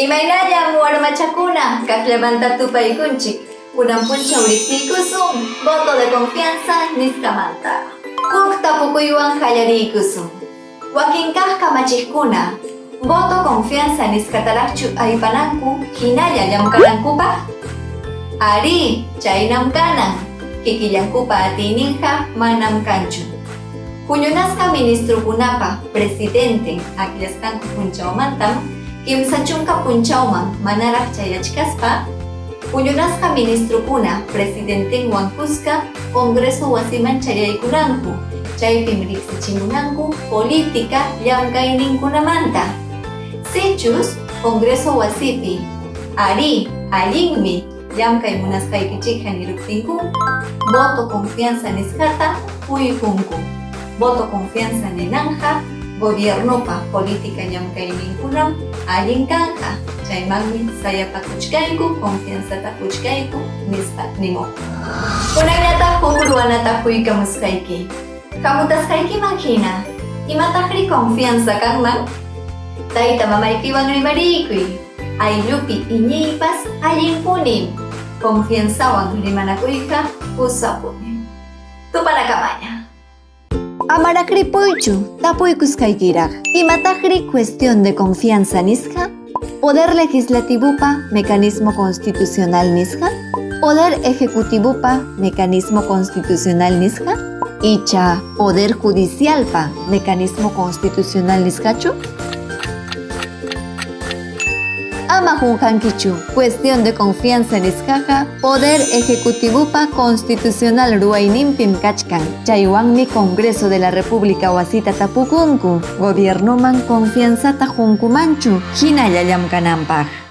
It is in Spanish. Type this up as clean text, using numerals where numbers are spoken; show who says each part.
Speaker 1: Imaynaya muar machacuna, kaklemanta tupay kunchik, kunan puncha urikusum, voto de confianza niskamanta. Kuk tapukuywan hallarikusum. Wakinkaj kamachikuna, voto confianza niskatalakchu aypananku, hinalla llamkanankupa. Ari, chaynam kanan, kikillankupa atininja manam kanchu. Puñunasqa ministrukunapa, presidente, akillasqanku punchawmantam, kimsa chunka punchawman manaraq chayachkaspa, puñunasqa ministrukuna presidentewan kusqa Congreso wasiman chayaykunanku, chaypim riqsichimunanku política llamkayninkunamanta. Sichus Congreso wasipi, ari, allinmi llamkay munasqaykichikqa niruptinku, voto confianza nisqata uykunku. Voto confianza ninanja, gobiernopa política llamkayninkunam allin kanja, chaymanmi sayapakuchkayku, confianzata kuchkayku nispa nimuq. Kunayñataq huk ruwanata quykamusqayki. Hamutasqaykiman hina, imataqri confianza kanman? Tayta mamaykiwan rimariykuy, ayllupi iñiypas allinpunim, confianzawan rimanakuyqa usapunim. Tupanakamaña. Amarakripuychu, tapuykusqaykiraq. Imataqri cuestión de confianza nisqa? Poder legislativopa mecanismo constitucional nisqa? Poder ejecutivopa mecanismo constitucional nisqa? Icha poder judicialpa mecanismo constitucional nisqachu? Ama junjankichu, cuestión de confianza nisqaqa poder ejecutivopa constitucional ruwayninpim kachkan. Chaywanmi Congreso de la República wasita tapukunku, gobiernoman confianzata junkumanchu hinalla llamkananpaq.